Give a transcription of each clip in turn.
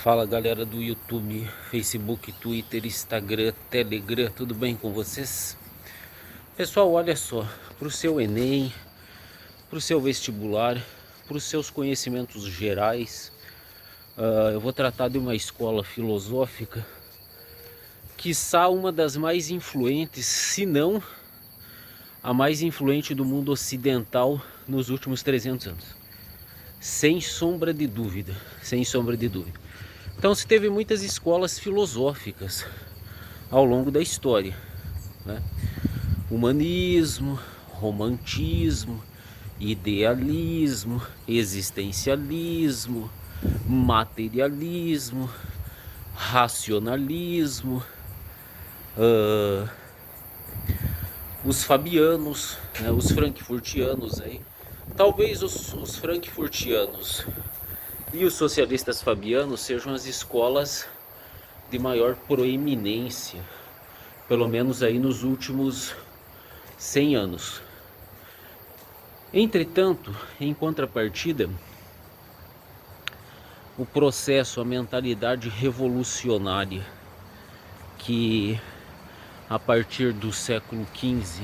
Fala galera do YouTube, Facebook, Twitter, Instagram, Telegram, tudo bem com vocês? Pessoal, olha só, para o seu Enem, para o seu vestibular, para os seus conhecimentos gerais, eu vou tratar de uma escola filosófica, quiçá uma das mais influentes, se não a mais influente do mundo ocidental nos últimos 300 anos. Sem sombra de dúvida, sem sombra de dúvida. Então se teve muitas escolas filosóficas ao longo da história, né? Humanismo, romantismo, idealismo, existencialismo, materialismo, racionalismo, os fabianos, né, os frankfurtianos aí. Talvez os frankfurtianos e os socialistas fabianos sejam as escolas de maior proeminência, pelo menos aí nos últimos 100 anos. Entretanto, em contrapartida, o processo, a mentalidade revolucionária que a partir do século XV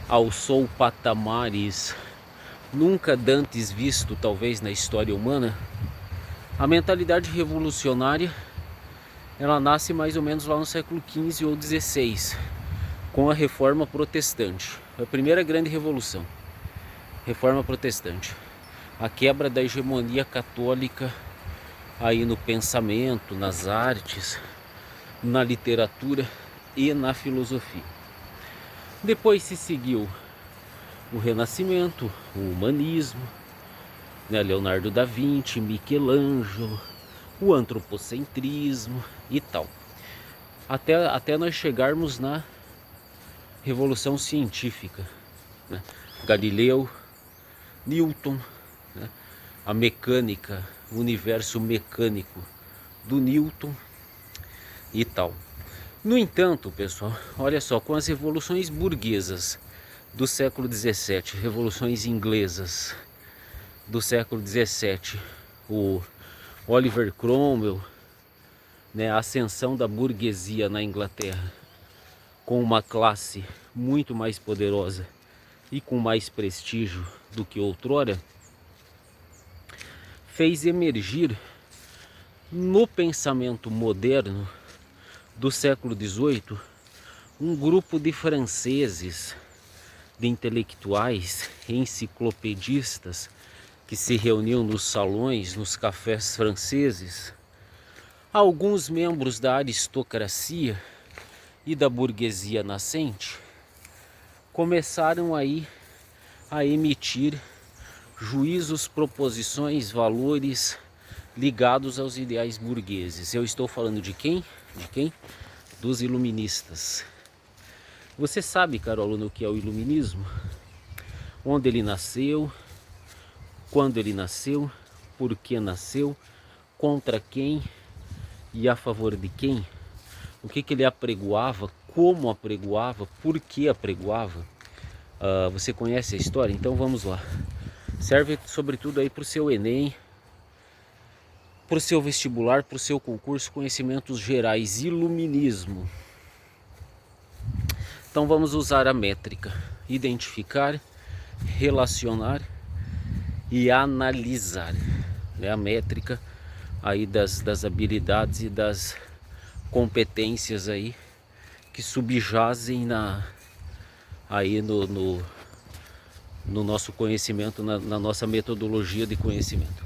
alçou patamares nunca dantes visto talvez na história humana, a mentalidade revolucionária ela nasce mais ou menos lá no século XV ou XVI, com a Reforma Protestante, a primeira grande revolução, Reforma Protestante, a quebra da hegemonia católica aí no pensamento, nas artes, na literatura e na filosofia. Depois se seguiu o Renascimento, o Humanismo, né, Leonardo da Vinci, Michelangelo, o antropocentrismo e tal. Até nós chegarmos na Revolução Científica, né? Galileu, Newton, né? A mecânica, o universo mecânico do Newton e tal. No entanto, pessoal, olha só, com as revoluções burguesas do século XVII, revoluções inglesas do século XVII, o Oliver Cromwell, né, a ascensão da burguesia na Inglaterra, com uma classe muito mais poderosa e com mais prestígio do que outrora, fez emergir no pensamento moderno do século XVIII um grupo de franceses, de intelectuais, enciclopedistas, que se reuniam nos salões, nos cafés franceses, alguns membros da aristocracia e da burguesia nascente começaram aí a emitir juízos, proposições, valores ligados aos ideais burgueses. Eu estou falando de quem? De quem? Dos iluministas. Você sabe, caro aluno, o que é o iluminismo? Onde ele nasceu? Quando ele nasceu? Por que nasceu? Contra quem? E a favor de quem? O que ele apregoava? Como apregoava? Por que apregoava? Você conhece a história? Então vamos lá. Serve sobretudo aí para o seu Enem, para o seu vestibular, para o seu concurso, conhecimentos gerais, iluminismo. Então vamos usar a métrica: identificar, relacionar e analisar. É a métrica aí das habilidades e das competências aí que subjazem aí no nosso conhecimento, na nossa metodologia de conhecimento.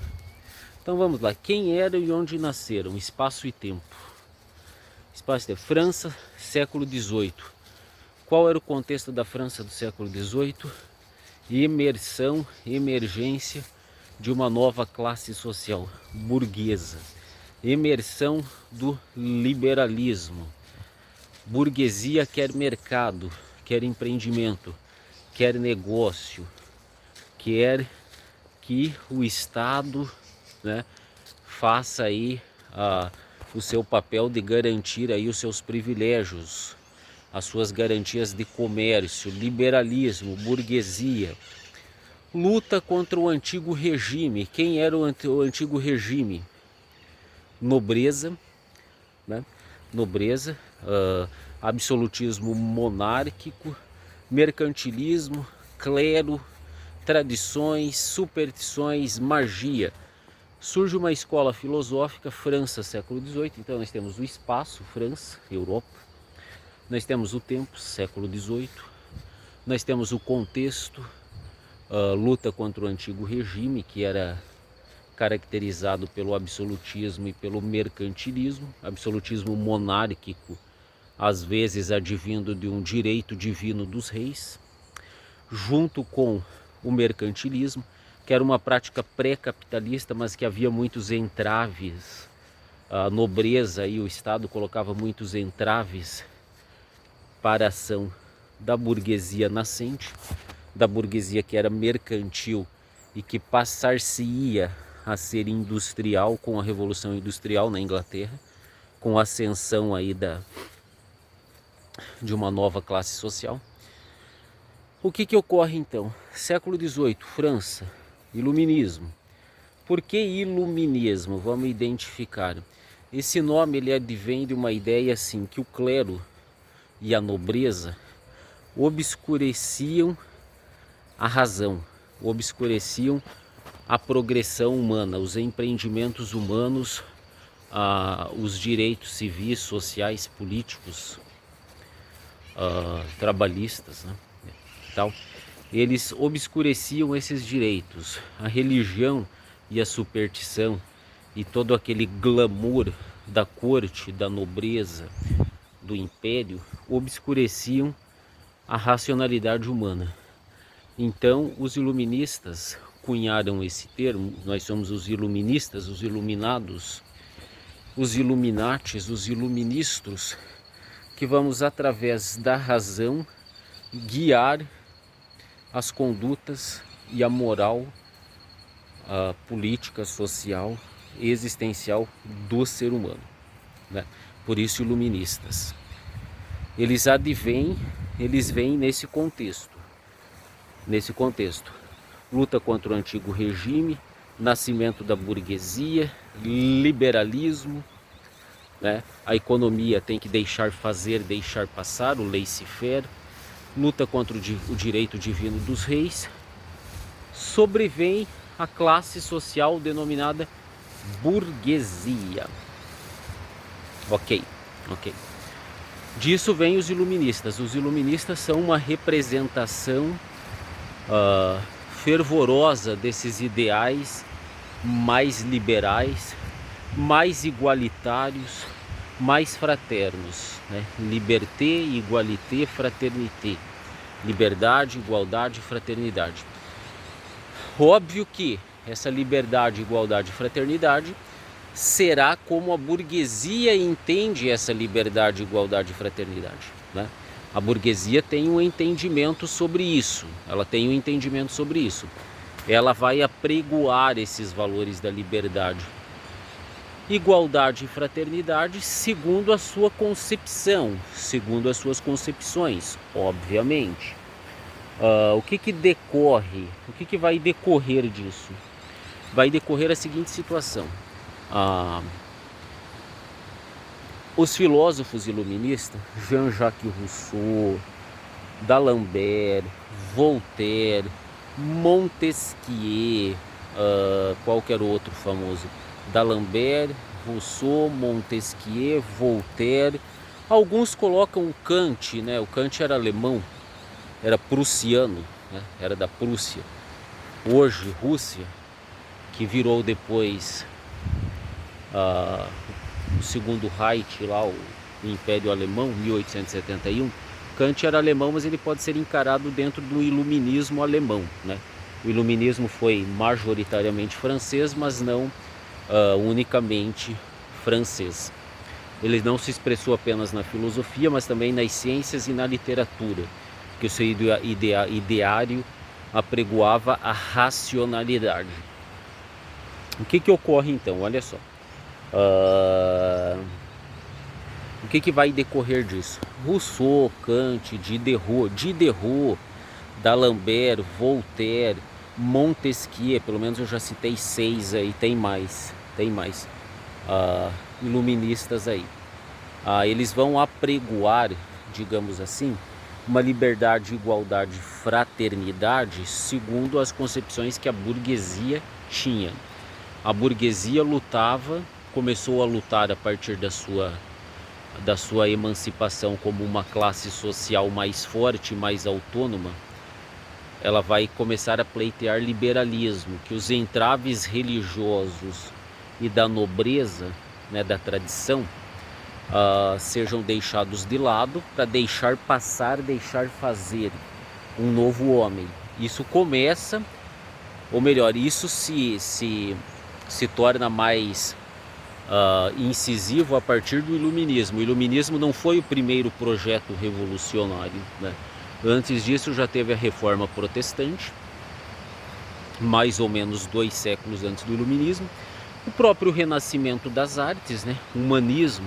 Então vamos lá, quem eram e onde nasceram? Espaço e tempo. Espaço de França, século XVIII. Qual era o contexto da França do século XVIII? Emersão, emergência de uma nova classe social, burguesa. Emersão do liberalismo. Burguesia quer mercado, quer empreendimento, quer negócio, quer que o Estado, né, faça aí o seu papel de garantir aí os seus privilégios, as suas garantias de comércio. Liberalismo, burguesia, luta contra o antigo regime. Quem era o antigo regime? nobreza, né? Nobreza, absolutismo monárquico, mercantilismo, clero, tradições, superstições, magia. Surge uma escola filosófica, França, século XVIII. Então nós temos o espaço, França, Europa. Nós temos o tempo, século XVIII. Nós temos o contexto, luta contra o antigo regime, que era caracterizado pelo absolutismo e pelo mercantilismo, absolutismo monárquico, às vezes advindo de um direito divino dos reis, junto com o mercantilismo, que era uma prática pré-capitalista, mas que havia muitos entraves. A nobreza e o Estado colocava muitos entraves para a ação da burguesia nascente, da burguesia que era mercantil e que passar-se-ia a ser industrial com a Revolução Industrial na Inglaterra, com a ascensão aí de uma nova classe social. O que ocorre então? Século XVIII, França, Iluminismo. Por que Iluminismo? Vamos identificar. Esse nome ele advém de uma ideia assim, que o clero e a nobreza obscureciam a razão, obscureciam a progressão humana, os empreendimentos humanos, os direitos civis, sociais, políticos, trabalhistas, né? Tal. Eles obscureciam esses direitos. A religião e a superstição e todo aquele glamour da corte, da nobreza, do império, obscureciam a racionalidade humana. Então os iluministas cunharam esse termo. Nós somos os iluministas, os iluminados, os illuminatis, os iluministros, que vamos através da razão guiar as condutas e a moral, a política, social, existencial do ser humano, né? Por isso iluministas. Eles vêm nesse contexto. Luta contra o antigo regime, nascimento da burguesia, liberalismo, né? A economia tem que deixar fazer, deixar passar, o laissez-faire, luta contra o direito divino dos reis. Sobrevém a classe social denominada burguesia. Ok. Disso vem os iluministas. Os iluministas são uma representação fervorosa desses ideais mais liberais, mais igualitários, mais fraternos, né? Liberté, igualité, fraternité. Liberdade, igualdade, fraternidade. Óbvio que essa liberdade, igualdade e fraternidade será como a burguesia entende essa liberdade, igualdade e fraternidade, né? A burguesia tem um entendimento sobre isso. Ela vai apregoar esses valores da liberdade, igualdade e fraternidade segundo a sua concepção, segundo as suas concepções, obviamente. O que decorre? O que vai decorrer disso? Vai decorrer a seguinte situação. Os filósofos iluministas, Jean-Jacques Rousseau, D'Alembert, Voltaire, Montesquieu, qualquer outro famoso, D'Alembert, Rousseau, Montesquieu, Voltaire. Alguns colocam o Kant, né? O Kant era alemão, era prussiano, né? Era da Prússia, hoje Rússia, que virou depois o segundo Reich, lá, o Império Alemão, 1871. Kant era alemão, mas ele pode ser encarado dentro do iluminismo alemão, né? O iluminismo foi majoritariamente francês, mas não unicamente francês. Ele não se expressou apenas na filosofia, mas também nas ciências e na literatura, que o seu ideário apregoava a racionalidade. O que ocorre então? Olha só. O que vai decorrer disso? Rousseau, Kant, Diderot, D'Alembert, Voltaire, Montesquieu, pelo menos eu já citei 6 aí, tem mais. iluministas aí. Eles vão apregoar, digamos assim, uma liberdade, igualdade, fraternidade, segundo as concepções que a burguesia tinha. A burguesia começou a lutar a partir da sua emancipação como uma classe social mais forte, mais autônoma. Ela vai começar a pleitear liberalismo, que os entraves religiosos e da nobreza, né, da tradição, sejam deixados de lado para deixar passar, deixar fazer um novo homem. Isso começa, ou melhor, isso se torna mais incisivo a partir do iluminismo. O iluminismo não foi o primeiro projeto revolucionário, né? Antes disso já teve a Reforma Protestante, mais ou menos 2 séculos antes do iluminismo. O próprio renascimento das artes, né? Humanismo,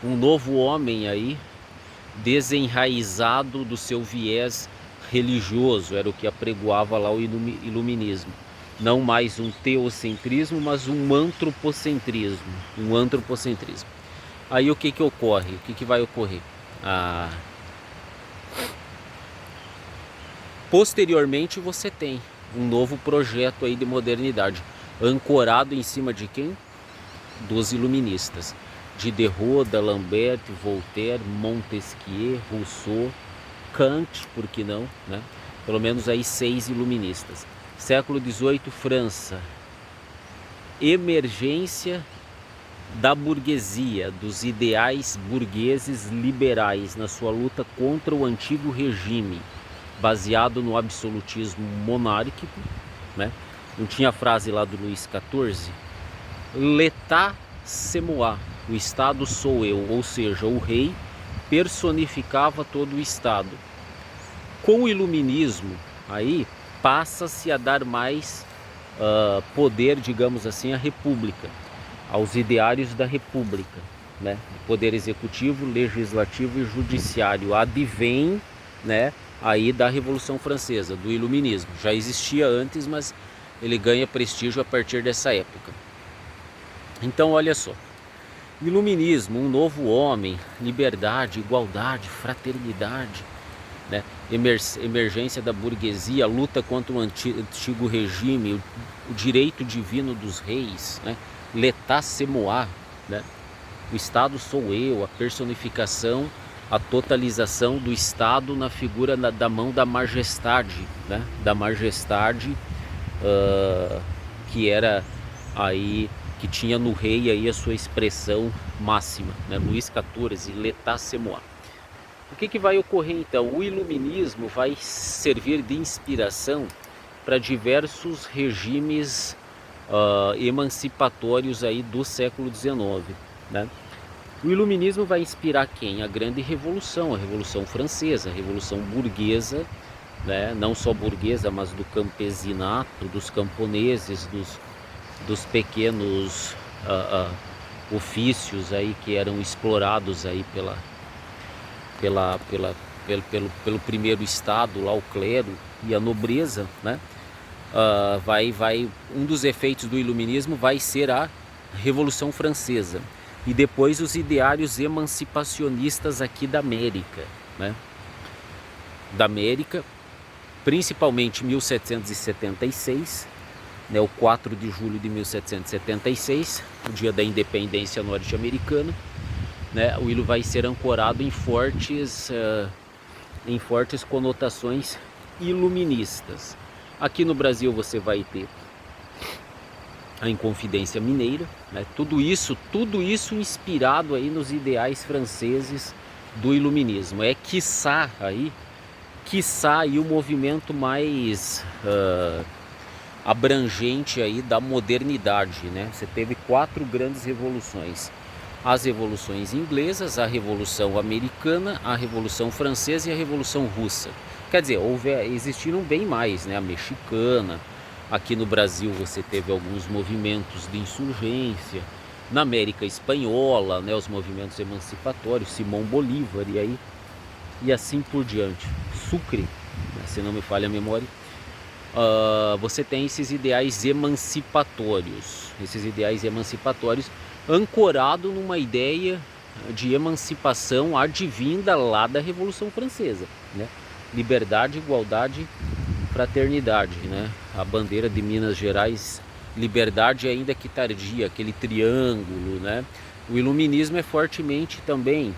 um novo homem aí, desenraizado do seu viés religioso, era o que apregoava lá o iluminismo. Não mais um teocentrismo, mas um antropocentrismo. Aí o que ocorre? O que vai ocorrer? Posteriormente você tem um novo projeto aí de modernidade, ancorado em cima de quem? Dos iluministas. Diderot, D'Alembert, Voltaire, Montesquieu, Rousseau, Kant, por que não, né? Pelo menos aí 6 iluministas. Século XVIII, França. Emergência da burguesia, dos ideais burgueses liberais na sua luta contra o antigo regime, baseado no absolutismo monárquico, né? Não tinha a frase lá do Luís XIV? L'État c'est moi, o Estado sou eu, ou seja, o rei personificava todo o Estado. Com o iluminismo, aí passa-se a dar mais poder, digamos assim, à república, aos ideários da república, né? Poder executivo, legislativo e judiciário. Advém, né, aí da Revolução Francesa, do iluminismo. Já existia antes, mas ele ganha prestígio a partir dessa época. Então olha só, iluminismo, um novo homem, liberdade, igualdade, fraternidade, né? Emergência da burguesia, luta contra o antigo regime, o direito divino dos reis, né? L'État c'est moi, né? O Estado sou eu, a personificação, a totalização do Estado na figura da mão da majestade, né? Da majestade que era aí, que tinha no rei aí a sua expressão máxima, né? Luís XIV, L'État c'est moi. O que vai ocorrer então? O iluminismo vai servir de inspiração para diversos regimes emancipatórios aí do século XIX, né? O iluminismo vai inspirar quem? A grande revolução, a Revolução Francesa, a Revolução Burguesa, né? Não só burguesa, mas do campesinato, dos camponeses, dos pequenos ofícios aí que eram explorados aí pelo primeiro estado, lá o clero e a nobreza, né? Um dos efeitos do iluminismo vai ser a Revolução Francesa e depois os ideários emancipacionistas aqui da América, né? Da América, principalmente 1776, né? O 4 de julho de 1776, o dia da independência norte-americana, né? O Ilu vai ser ancorado em fortes conotações iluministas. Aqui no Brasil você vai ter a Inconfidência Mineira, né? Tudo isso inspirado aí nos ideais franceses do iluminismo. É quiçá aí o movimento mais abrangente aí da modernidade, né? Você teve 4 grandes revoluções: as revoluções inglesas, a Revolução Americana, a Revolução Francesa e a Revolução Russa. Quer dizer, existiram bem mais, né? A mexicana. Aqui no Brasil você teve alguns movimentos de insurgência. Na América Espanhola, né? Os movimentos emancipatórios, Simão Bolívar e assim por diante. Sucre, né? Se não me falha a memória. você tem esses ideais emancipatórios, ancorado numa ideia de emancipação advinda lá da Revolução Francesa, né? Liberdade, igualdade, fraternidade, né? A bandeira de Minas Gerais, liberdade ainda que tardia, aquele triângulo, né? O iluminismo é fortemente também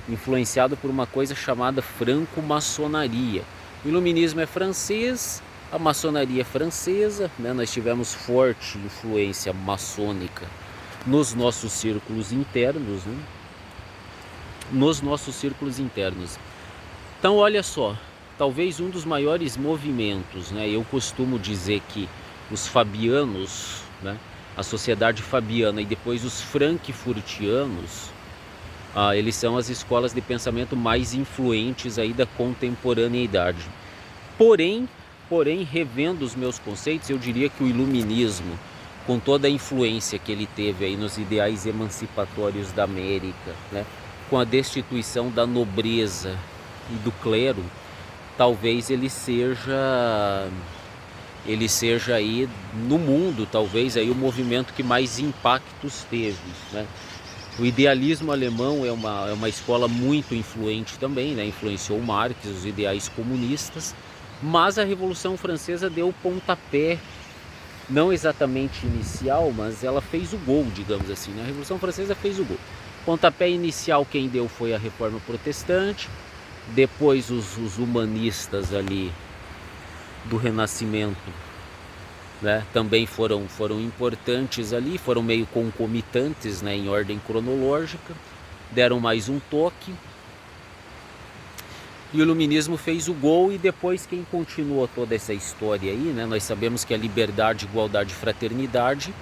influenciado por uma coisa chamada franco-maçonaria. O iluminismo é francês, a maçonaria é francesa, né? Nós tivemos forte influência maçônica nos nossos círculos internos, né? Então, olha só, talvez um dos maiores movimentos, né? Eu costumo dizer que os fabianos, né? A sociedade fabiana e depois os frankfurtianos, eles são as escolas de pensamento mais influentes aí da contemporaneidade. Porém, revendo os meus conceitos, eu diria que o iluminismo, com toda a influência que ele teve aí nos ideais emancipatórios da América, né, com a destituição da nobreza e do clero, talvez ele seja aí no mundo, talvez aí o movimento que mais impactos teve, né? O idealismo alemão é uma escola muito influente também, né? Influenciou Marx, os ideais comunistas, mas a Revolução Francesa deu o pontapé, não exatamente inicial, mas ela fez o gol, digamos assim, né? A Revolução Francesa fez o gol. Pontapé inicial quem deu foi a Reforma Protestante, depois os humanistas ali do Renascimento, né, também foram importantes ali, foram meio concomitantes, né, em ordem cronológica, deram mais um toque, e o iluminismo fez o gol. E depois quem continuou toda essa história aí, né, nós sabemos que a liberdade, igualdade e fraternidade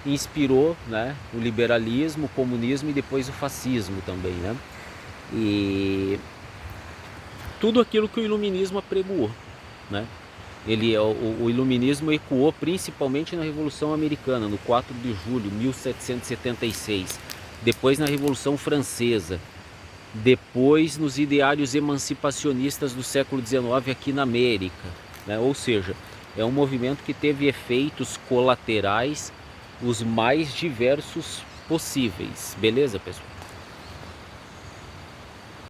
inspirou, né, o liberalismo, o comunismo e depois o fascismo também, né, e tudo aquilo que o iluminismo apregoou, né. O iluminismo ecoou principalmente na Revolução Americana, no 4 de julho de 1776, depois na Revolução Francesa, depois nos ideários emancipacionistas do século XIX aqui na América, né? Ou seja, é um movimento que teve efeitos colaterais os mais diversos possíveis. Beleza, pessoal?